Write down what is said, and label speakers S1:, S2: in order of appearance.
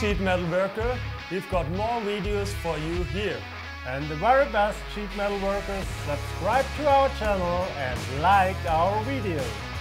S1: sheet metal worker, we've got more videos for you here.
S2: And the very best sheet metal workers, subscribe to our channel and like our videos.